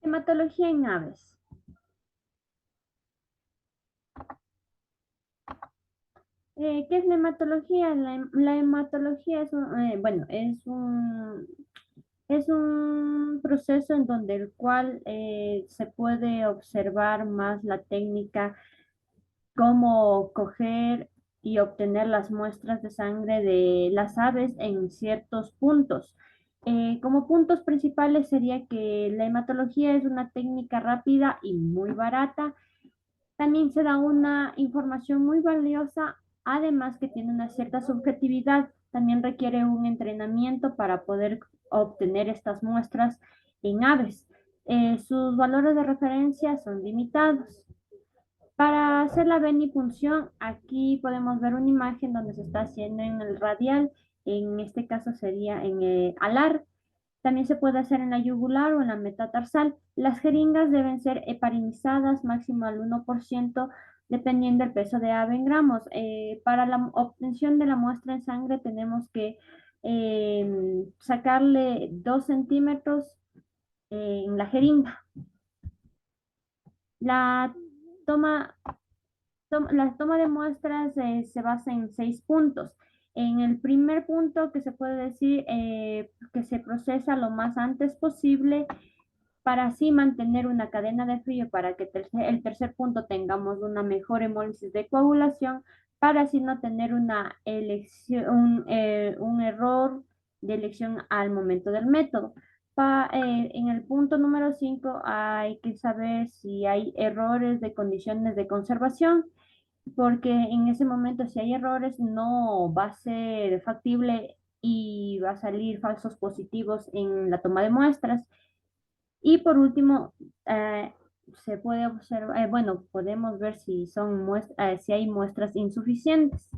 Hematología en aves. ¿Qué es la hematología? La hematología es bueno, es un proceso en donde el cual se puede observar más la técnica, cómo coger y obtener las muestras de sangre de las aves en ciertos puntos. Como puntos principales sería que la hematología es una técnica rápida y muy barata. También se da una información muy valiosa, además que tiene una cierta subjetividad. También requiere un entrenamiento para poder obtener estas muestras en aves. Sus valores de referencia son limitados. Para hacer la venipunción, aquí podemos ver una imagen donde se está haciendo en el radial, en este caso sería en el alar. También se puede hacer en la yugular o en la metatarsal. Las jeringas deben ser heparinizadas máximo al 1%, dependiendo del peso de ave en gramos. Para la obtención de la muestra en sangre tenemos que sacarle 2 centímetros en la jeringa. La toma la toma de muestras se basa en 6 puntos. En el primer punto, que se puede decir que se procesa lo más antes posible para así mantener una cadena de frío, para que el tercer punto tengamos una mejor hemólisis de coagulación, para así no tener una elección, un error de elección al momento del método. En el punto número 5 hay que saber si hay errores de condiciones de conservación, porque en ese momento si hay errores no va a ser factible y va a salir falsos positivos en la toma de muestras. Y por último, se puede observar, bueno, podemos ver si si hay muestras insuficientes.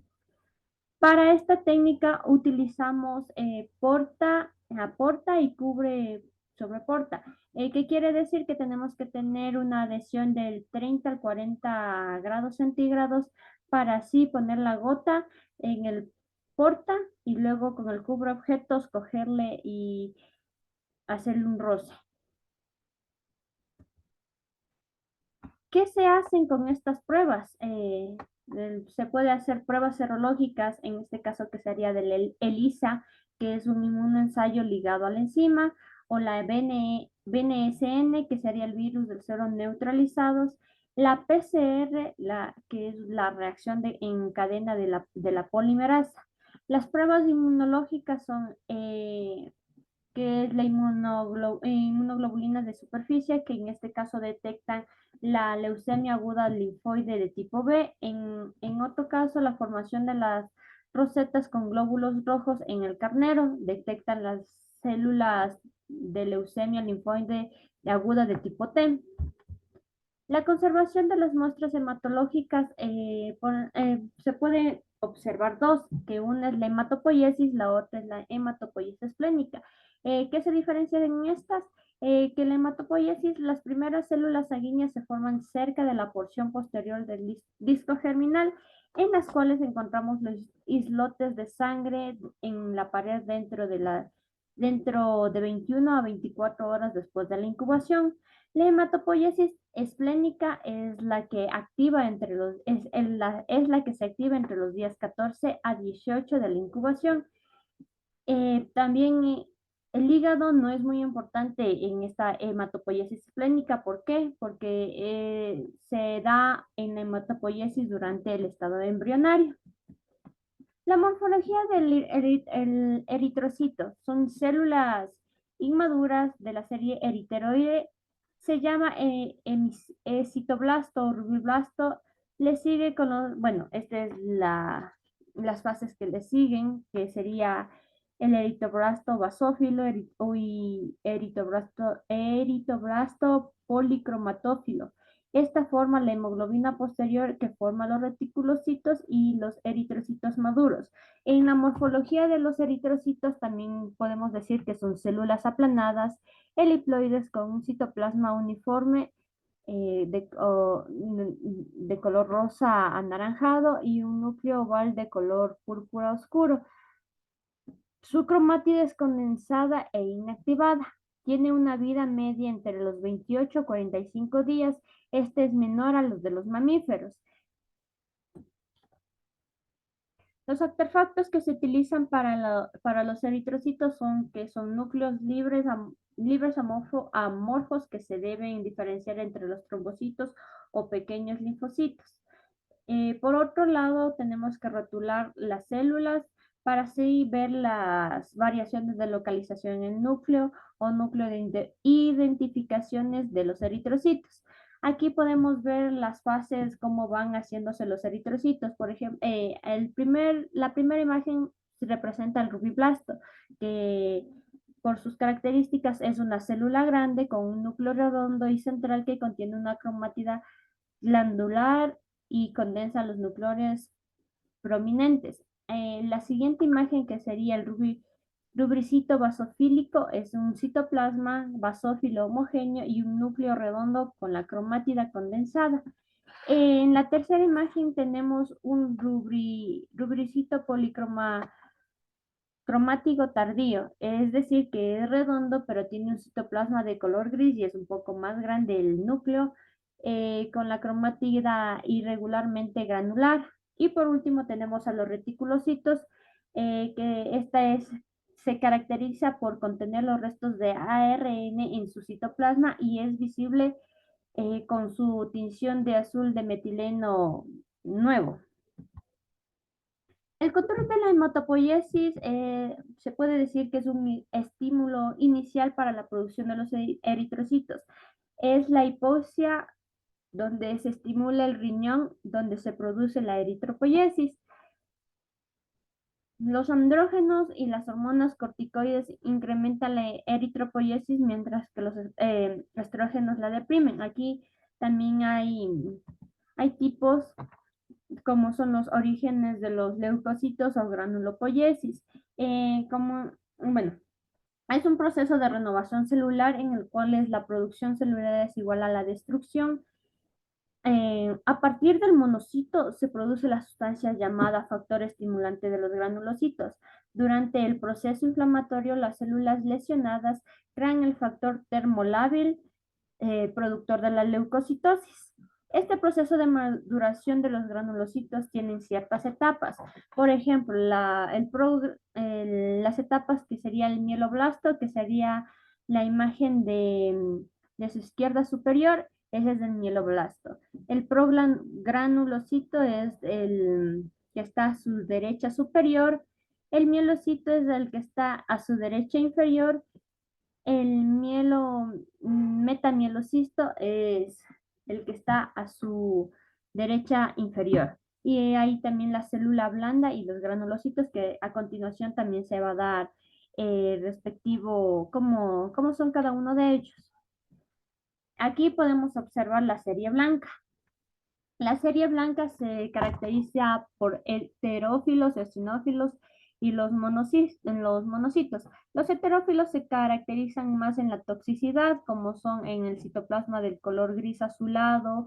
Para esta técnica utilizamos porta y cubre sobre porta. ¿Qué quiere decir? Que tenemos que tener una adhesión del 30 al 40 grados centígrados para así poner la gota en el porta y luego con el cubre objetos cogerle y hacerle un roce. ¿Qué se hacen con estas pruebas? Se puede hacer pruebas serológicas, en este caso que sería del ELISA, que es un inmunoensayo ligado a la enzima, o la BNSN, que sería el virus del cero neutralizados, la PCR, que es la reacción en cadena de la polimerasa. Las pruebas inmunológicas son que es la inmunoglobulina de superficie, que en este caso detectan la leucemia aguda linfoide de tipo B. En otro caso, la formación de las rosetas con glóbulos rojos en el carnero detectan las células de leucemia linfoide aguda de tipo T. La conservación de las muestras hematológicas se puede observar dos, que una es la hematopoiesis, la otra es la hematopoiesis esplénica. ¿Qué se diferencia en estas? Que la hematopoiesis, las primeras células sanguíneas se forman cerca de la porción posterior del disco germinal, en las cuales encontramos los islotes de sangre en la pared dentro de 21 a 24 horas después de la incubación. La hematopoiesis esplénica es la que activa es la que se activa entre los días 14 a 18 de la incubación. También el hígado no es muy importante en esta hematopoiesis esplénica. ¿Por qué? Porque se da en la hematopoiesis durante el estado embrionario. La morfología del eritrocito son células inmaduras de la serie eriteroide. Se llama citoblasto o rubiblasto. Le sigue con bueno, esta es las fases que le siguen, que sería el eritroblasto basófilo y eritroblasto policromatófilo. Esta forma la hemoglobina posterior que forma los reticulocitos y los eritrocitos maduros. En la morfología de los eritrocitos también podemos decir que son células aplanadas, eliploides con un citoplasma uniforme de color rosa anaranjado y un núcleo oval de color púrpura oscuro. Su cromátide es condensada e inactivada. Tiene una vida media entre los 28 y 45 días. Este es menor a los de los mamíferos. Los artefactos que se utilizan para los eritrocitos son núcleos libres, libres amorfos que se deben diferenciar entre los trombocitos o pequeños linfocitos. Por otro lado, tenemos que rotular las células para así ver las variaciones de localización en el núcleo o núcleo de identificaciones de los eritrocitos. Aquí podemos ver las fases, cómo van haciéndose los eritrocitos. Por ejemplo, la primera imagen representa el rubiblasto, que por sus características es una célula grande con un núcleo redondo y central que contiene una cromátida glandular y condensa los núcleos prominentes. La siguiente imagen, que sería el rubricito basofílico, es un citoplasma basófilo homogéneo y un núcleo redondo con la cromátida condensada. En la tercera imagen tenemos un rubricito cromático tardío, es decir, que es redondo, pero tiene un citoplasma de color gris y es un poco más grande el núcleo, con la cromátida irregularmente granular. Y por último tenemos a los reticulocitos, que se caracteriza por contener los restos de ARN en su citoplasma y es visible con su tinción de azul de metileno nuevo. El control de la hematopoiesis se puede decir que es un estímulo inicial para la producción de los eritrocitos. Es la hipoxia donde se estimula el riñón, donde se produce la eritropoiesis. Los andrógenos y las hormonas corticoides incrementan la eritropoiesis mientras que los estrógenos la deprimen. Aquí también hay tipos como son los orígenes de los leucocitos o granulopoiesis. Bueno, es un proceso de renovación celular en el cual la producción celular es igual a la destrucción. A partir del monocito se produce la sustancia llamada factor estimulante de los granulocitos. Durante el proceso inflamatorio, las células lesionadas crean el factor termolábil, productor de la leucocitosis. Este proceso de maduración de los granulocitos tiene ciertas etapas. Por ejemplo, las etapas que sería el mieloblasto, que sería la imagen de su izquierda superior, ese es el mieloblasto. El progranulocito es el que está a su derecha superior. El mielocito es el que está a su derecha inferior. El metamielocisto es el que está a su derecha inferior. Y hay también la célula blanda y los granulocitos, que a continuación también se va a dar respectivo, cómo son cada uno de ellos. Aquí podemos observar la serie blanca. La serie blanca se caracteriza por heterófilos, eosinófilos y los monocitos. Los heterófilos se caracterizan más en la toxicidad, como son en el citoplasma del color gris azulado,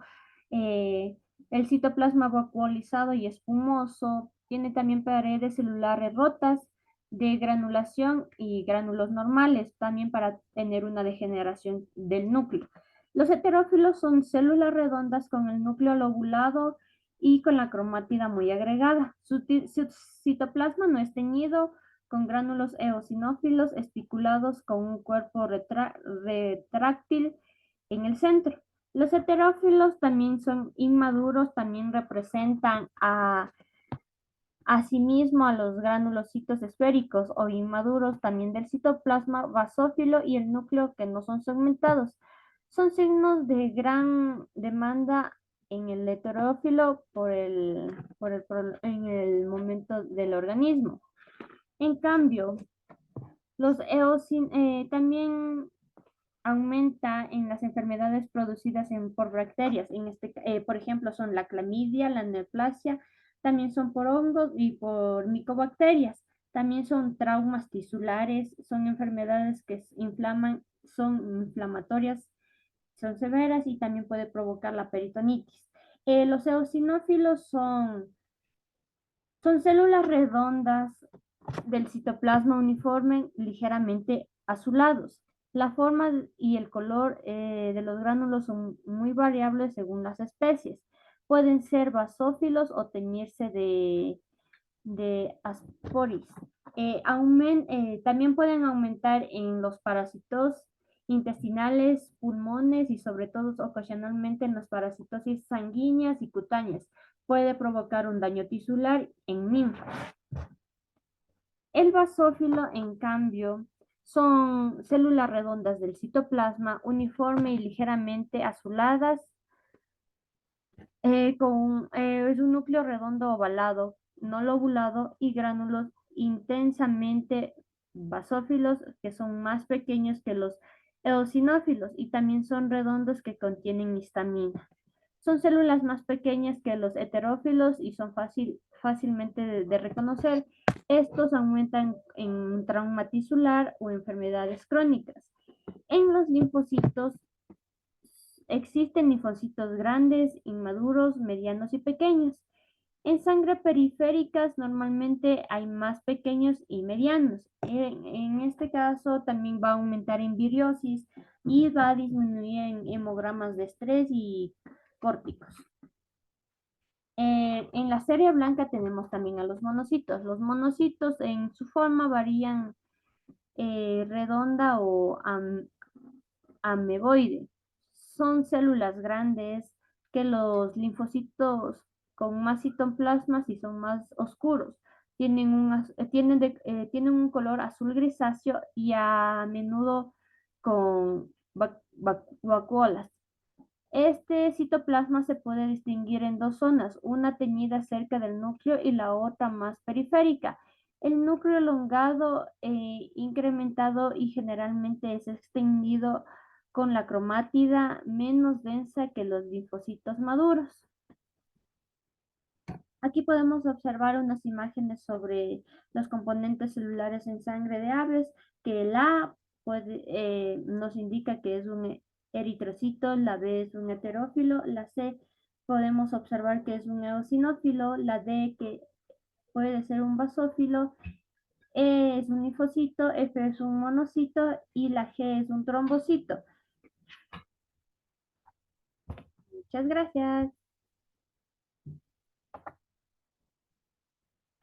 eh, el citoplasma vacuolizado y espumoso. Tiene también paredes celulares rotas de granulación y gránulos normales, también para tener una degeneración del núcleo. Los heterófilos son células redondas con el núcleo lobulado y con la cromátida muy agregada. Su citoplasma no es teñido, con gránulos eosinófilos espiculados con un cuerpo retráctil en el centro. Los heterófilos también son inmaduros, también representan asimismo a los granulocitos esféricos o inmaduros también del citoplasma basófilo y el núcleo que no son segmentados. Son signos de gran demanda en el heterófilo en el momento del organismo. En cambio, también aumenta en las enfermedades producidas por bacterias. Por ejemplo, son la clamidia, la neoplasia, también son por hongos y por micobacterias. También son traumas tisulares, son enfermedades que inflaman, son inflamatorias, son severas y también puede provocar la peritonitis. Los eosinófilos son células redondas del citoplasma uniforme ligeramente azulados. La forma y el color de los gránulos son muy variables según las especies. Pueden ser basófilos o teñirse de Asporis. También pueden aumentar en los parásitos intestinales, pulmones y sobre todo ocasionalmente en las parasitosis sanguíneas y cutáneas. Puede provocar un daño tisular en ninfas. El basófilo, en cambio, son células redondas del citoplasma, uniforme y ligeramente azuladas, es un núcleo redondo ovalado, no lobulado y gránulos intensamente basófilos que son más pequeños que los eosinófilos y también son redondos que contienen histamina. Son células más pequeñas que los heterófilos y son fácilmente de reconocer. Estos aumentan en trauma tisular o enfermedades crónicas. En los linfocitos existen linfocitos grandes, inmaduros, medianos y pequeños. En sangre periféricas normalmente hay más pequeños y medianos. En este caso también va a aumentar en viriosis y va a disminuir en hemogramas de estrés y córticos. En la serie blanca tenemos también a los monocitos. Los monocitos en su forma varían redonda o ameboide. Son células grandes que los linfocitos con más citoplasmas y son más oscuros. Tienen un color azul grisáceo y a menudo con vacuolas. Este citoplasma se puede distinguir en dos zonas, una teñida cerca del núcleo y la otra más periférica. El núcleo elongado, incrementado y generalmente es extendido con la cromátida menos densa que los linfocitos maduros. Aquí podemos observar unas imágenes sobre los componentes celulares en sangre de aves, que el A nos indica que es un eritrocito, la B es un heterófilo, la C podemos observar que es un eosinófilo, la D que puede ser un basófilo, E es un linfocito, F es un monocito y la G es un trombocito. Muchas gracias.